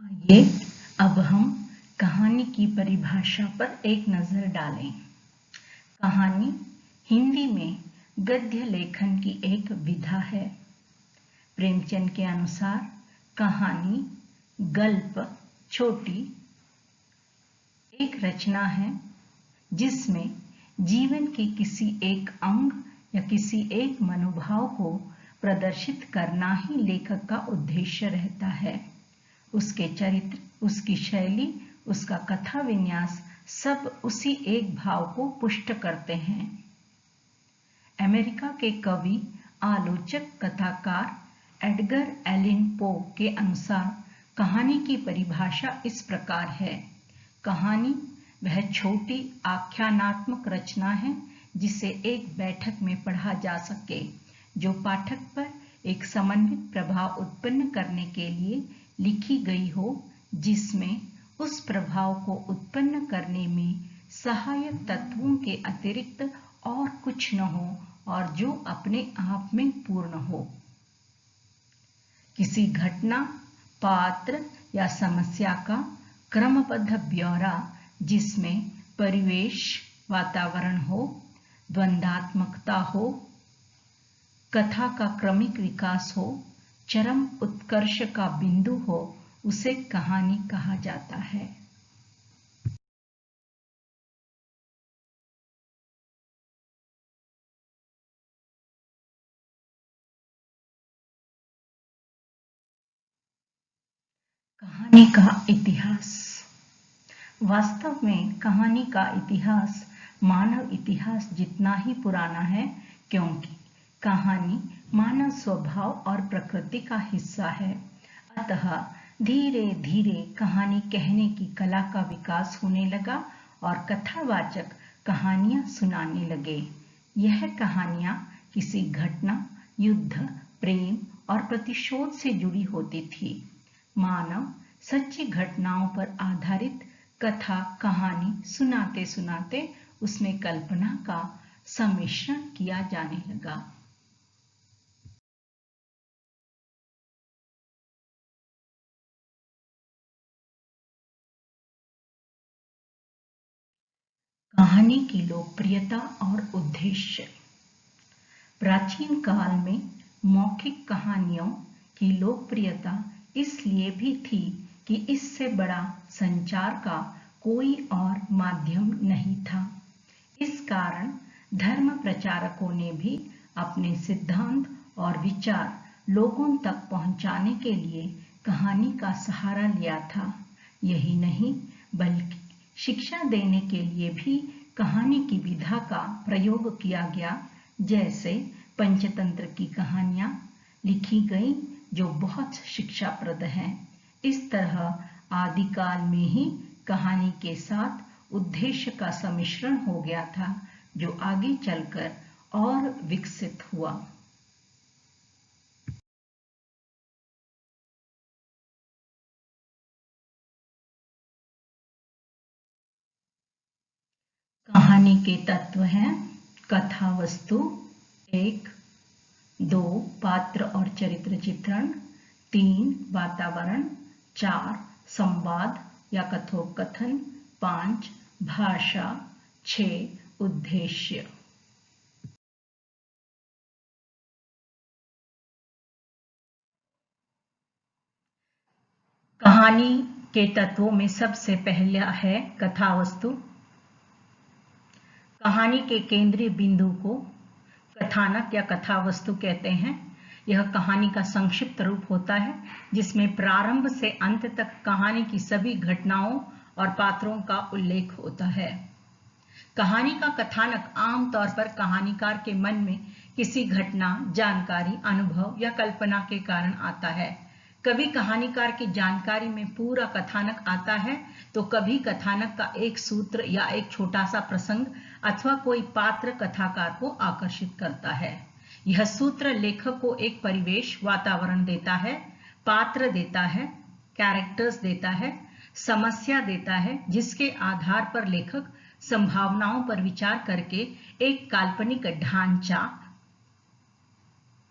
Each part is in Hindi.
आइए अब हम कहानी की परिभाषा पर एक नजर डालें। कहानी हिंदी में गद्य लेखन की एक विधा है। प्रेमचंद के अनुसार कहानी गल्प छोटी एक रचना है जिसमें जीवन के किसी एक अंग या किसी एक मनोभाव को प्रदर्शित करना ही लेखक का उद्देश्य रहता है। उसके चरित्र, उसकी शैली, उसका कथा विन्यास सब उसी एक भाव को पुष्ट करते हैं। अमेरिका के कवि, आलोचक, कथाकार एडगर एलन पो के अनुसार कहानी की परिभाषा इस प्रकार है। कहानी वह छोटी आख्यानात्मक रचना है जिसे एक बैठक में पढ़ा जा सके, जो पाठक पर एक समन्वित प्रभाव उत्पन्न करने के लिए लिखी गई हो, जिसमें उस प्रभाव को उत्पन्न करने में सहायक तत्वों के अतिरिक्त और कुछ न हो और जो अपने आप में पूर्ण हो। किसी घटना, पात्र या समस्या का क्रमबद्ध ब्यौरा जिसमें परिवेश, वातावरण हो, द्वंद्वात्मकता हो, कथा का क्रमिक विकास हो, चरम उत्कर्ष का बिंदु हो, उसे कहानी कहा जाता है। कहानी का इतिहास। वास्तव में कहानी का इतिहास मानव इतिहास जितना ही पुराना है, क्योंकि कहानी मानव स्वभाव और प्रकृति का हिस्सा है। अतः धीरे धीरे कहानी कहने की कला का विकास होने लगा और कथावाचक कहानियां सुनाने लगे। यह कहानियां किसी घटना, युद्ध, प्रेम और प्रतिशोध से जुड़ी होती थी। मानव सच्ची घटनाओं पर आधारित कथा कहानी सुनाते सुनाते उसमें कल्पना का सम्मिश्रण किया जाने लगा। कहानी की लोकप्रियता और उद्देश्य। प्राचीन काल में मौखिक कहानियों की लोकप्रियता इसलिए भी थी कि इससे बड़ा संचार का कोई और माध्यम नहीं था। इस कारण धर्म प्रचारकों ने भी अपने सिद्धांत और विचार लोगों तक पहुंचाने के लिए कहानी का सहारा लिया था। यही नहीं, बल्कि शिक्षा देने के लिए भी कहानी की विधा का प्रयोग किया गया। जैसे पंचतंत्र की कहानियां लिखी गई जो बहुत शिक्षाप्रद हैं। इस तरह आदिकाल में ही कहानी के साथ उद्देश्य का सम्मिश्रण हो गया था, जो आगे चलकर और विकसित हुआ। कहानी के तत्व हैं: कथा वस्तु 1, 2 पात्र और चरित्र चित्रण, 3 वातावरण, 4 संवाद या कथोपकथन, 5 भाषा, 6 उद्देश्य। कहानी के तत्वों में सबसे पहला है कथा वस्तु। कहानी के केंद्रीय बिंदु को कथानक या कथा वस्तु कहते हैं। यह कहानी का संक्षिप्त रूप होता है जिसमें प्रारंभ से अंत तक कहानी की सभी घटनाओं और पात्रों का उल्लेख होता है। कहानी का कथानक आमतौर पर कहानीकार के मन में किसी घटना, जानकारी, अनुभव या कल्पना के कारण आता है। कभी कहानीकार की जानकारी में पूरा कथानक आता है, तो कभी कथानक का एक सूत्र या एक छोटा सा प्रसंग अथवा कोई पात्र कथाकार को आकर्षित करता है। यह सूत्र लेखक को एक परिवेश, वातावरण देता है, पात्र देता है, कैरेक्टर्स देता है, समस्या देता है, जिसके आधार पर लेखक संभावनाओं पर विचार करके एक काल्पनिक ढांचा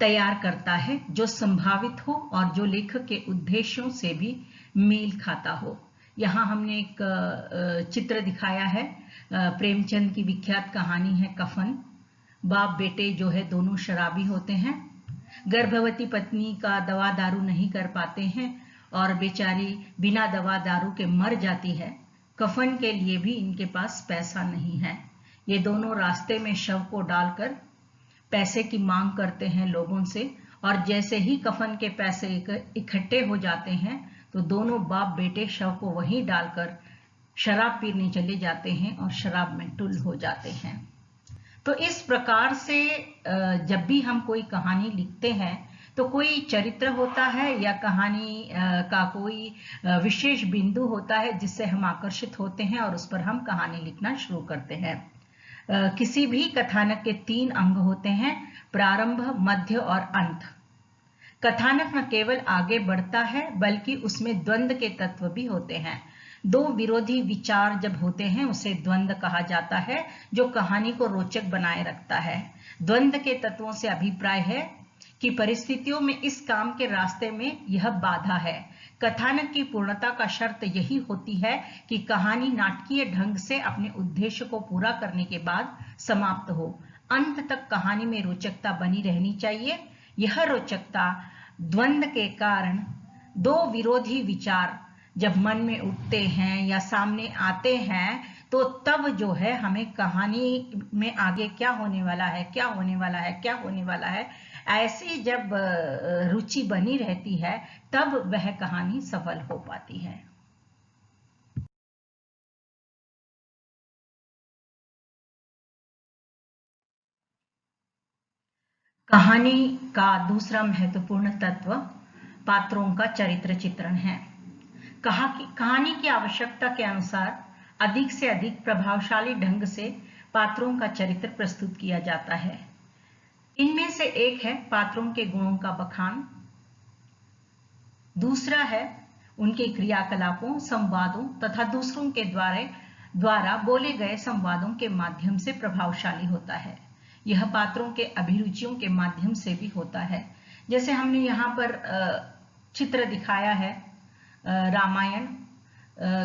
तैयार करता है जो संभावित हो और जो लेखक के उद्देश्यों से भी मेल खाता हो। यहाँ हमने एक चित्र दिखाया है, प्रेमचंद की विख्यात कहानी है कफन। बाप बेटे जो है दोनों शराबी होते हैं, गर्भवती पत्नी का दवा दारू नहीं कर पाते हैं और बेचारी बिना दवा दारू के मर जाती है। कफन के लिए भी इनके पास पैसा नहीं है। ये दोनों रास्ते में शव को डालकर पैसे की मांग करते हैं लोगों से, और जैसे ही कफन के पैसे इकट्ठे हो जाते हैं तो दोनों बाप बेटे शव को वहीं डालकर शराब पीने चले जाते हैं और शराब में टुल हो जाते हैं। तो इस प्रकार से जब भी हम कोई कहानी लिखते हैं तो कोई चरित्र होता है या कहानी का कोई विशेष बिंदु होता है जिससे हम आकर्षित होते हैं और उस पर हम कहानी लिखना शुरू करते हैं। किसी भी कथानक के 3 अंग होते हैं, प्रारंभ, मध्य और अंत। कथानक न केवल आगे बढ़ता है बल्कि उसमें द्वंद्व के तत्व भी होते हैं। 2 विरोधी विचार जब होते हैं उसे द्वंद्व कहा जाता है, जो कहानी को रोचक बनाए रखता है। द्वंद्व के तत्वों से अभिप्राय है कि परिस्थितियों में इस काम के रास्ते में यह बाधा है। कथानक की पूर्णता का शर्त यही होती है कि कहानी नाटकीय ढंग से अपने उद्देश्य को पूरा करने के बाद समाप्त हो। अंत तक कहानी में रोचकता बनी रहनी चाहिए। यह रोचकता द्वंद्व के कारण 2 विरोधी विचार जब मन में उठते हैं या सामने आते हैं तो तब जो है हमें कहानी में आगे क्या होने वाला है, क्या होने वाला है, क्या होने वाला है, ऐसी जब रुचि बनी रहती है तब वह कहानी सफल हो पाती है। कहानी का दूसरा महत्वपूर्ण तत्व पात्रों का चरित्र चित्रण है। कहानी की आवश्यकता के अनुसार अधिक से अधिक प्रभावशाली ढंग से पात्रों का चरित्र प्रस्तुत किया जाता है। इनमें से एक है पात्रों के गुणों का बखान, दूसरा है उनके क्रियाकलापों, संवादों तथा दूसरों के द्वारा बोले गए संवादों के माध्यम से प्रभावशाली होता है। यह पात्रों के अभिरुचियों के माध्यम से भी होता है। जैसे हमने यहाँ पर चित्र दिखाया है, रामायण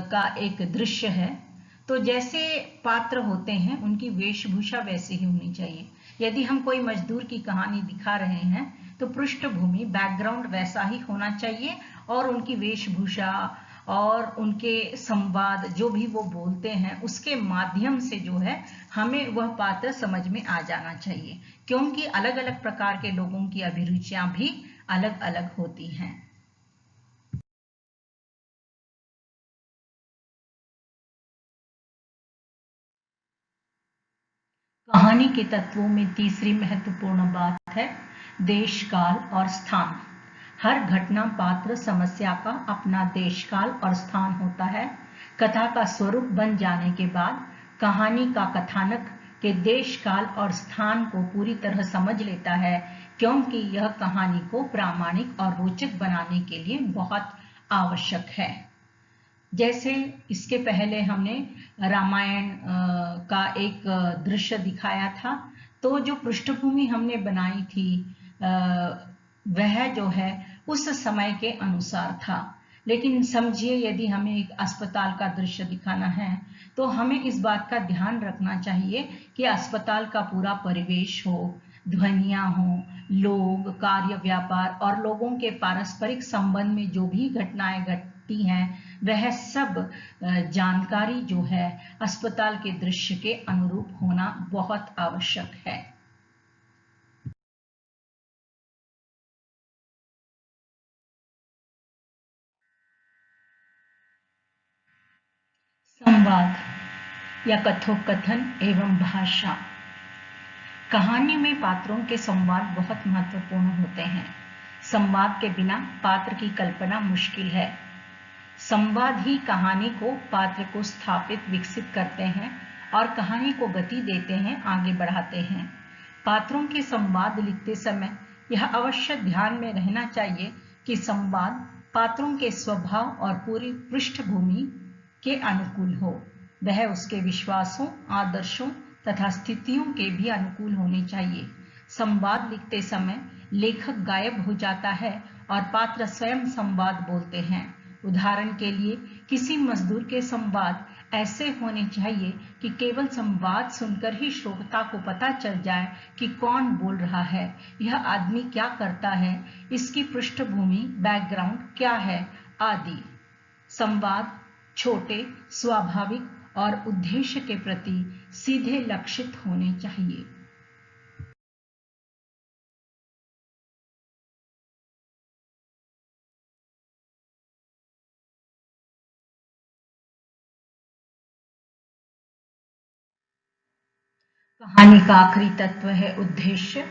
का एक दृश्य है, तो जैसे पात्र होते हैं उनकी वेशभूषा वैसी ही होनी चाहिए। यदि हम कोई मजदूर की कहानी दिखा रहे हैं तो पृष्ठभूमि, बैकग्राउंड वैसा ही होना चाहिए और उनकी वेशभूषा और उनके संवाद जो भी वो बोलते हैं उसके माध्यम से जो है हमें वह पात्र समझ में आ जाना चाहिए, क्योंकि अलग अलग प्रकार के लोगों की अभिरुचियां भी अलग अलग होती हैं। कहानी के तत्वों में तीसरी महत्वपूर्ण बात है देश, काल और स्थान। हर घटना, पात्र, समस्या का अपना देश, काल और स्थान होता है। कथा का स्वरूप बन जाने के बाद कहानी का कथानक के देश, काल और स्थान को पूरी तरह समझ लेता है, क्योंकि यह कहानी को प्रामाणिक और रोचक बनाने के लिए बहुत आवश्यक है। जैसे इसके पहले हमने रामायण का एक दृश्य दिखाया था, तो जो पृष्ठभूमि हमने बनाई थी वह जो है उस समय के अनुसार था। लेकिन समझिए यदि हमें एक अस्पताल का दृश्य दिखाना है तो हमें इस बात का ध्यान रखना चाहिए कि अस्पताल का पूरा परिवेश हो, ध्वनियां हो, लोग, कार्य, व्यापार और लोगों के पारस्परिक संबंध में जो भी घटनाएं घटती हैं वह सब जानकारी जो है अस्पताल के दृश्य के अनुरूप होना बहुत आवश्यक है। संवाद या कथोपकथन एवं भाषा। कहानी में पात्रों के संवाद बहुत महत्वपूर्ण होते हैं। संवाद के बिना पात्र की कल्पना मुश्किल है। संवाद ही कहानी को, पात्र को स्थापित, विकसित करते हैं और कहानी को गति देते हैं, आगे बढ़ाते हैं। पात्रों के संवाद लिखते समय यह अवश्य ध्यान में रहना चाहिए कि संवाद पात्रों के स्वभाव और पूरी पृष्ठभूमि के अनुकूल हो। वह उसके विश्वासों, आदर्शों तथा स्थितियों के भी अनुकूल होने चाहिए। संवाद लिखते समय लेखक गायब हो जाता है और पात्र स्वयं संवाद बोलते हैं। उदाहरण के लिए किसी मजदूर के संवाद ऐसे होने चाहिए कि केवल संवाद सुनकर ही श्रोता को पता चल जाए कि कौन बोल रहा है, यह आदमी क्या करता है, इसकी पृष्ठभूमि बैकग्राउंड क्या है आदि। संवाद छोटे, स्वाभाविक और उद्देश्य के प्रति सीधे लक्षित होने चाहिए। कहानी का आखिरी तत्व है उद्देश्य।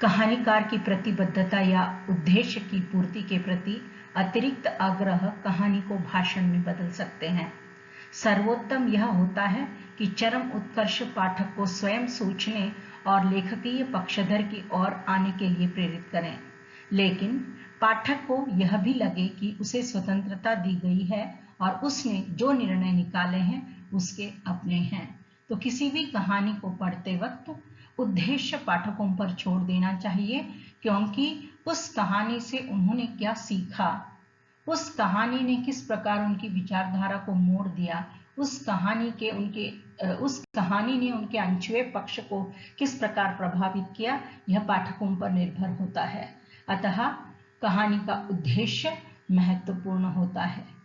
कहानीकार की प्रतिबद्धता या उद्देश्य की पूर्ति के प्रति अतिरिक्त आग्रह कहानी को भाषण में बदल सकते हैं। सर्वोत्तम यह होता है कि चरम उत्कर्ष पाठक को स्वयं सोचने और लेखकीय पक्षधर की ओर आने के लिए प्रेरित करें, लेकिन पाठक को यह भी लगे कि उसे स्वतंत्रता दी गई है और उसने जो निर्णय निकाले हैं उसके अपने हैं। तो किसी भी कहानी को पढ़ते वक्त उद्देश्य पाठकों पर छोड़ देना चाहिए, क्योंकि उस कहानी से उन्होंने क्या सीखा, उस कहानी ने किस प्रकार उनकी विचारधारा को मोड़ दिया, उस कहानी ने उनके अनछुए पक्ष को किस प्रकार प्रभावित किया, यह पाठकों पर निर्भर होता है। अतः कहानी का उद्देश्य महत्वपूर्ण होता है।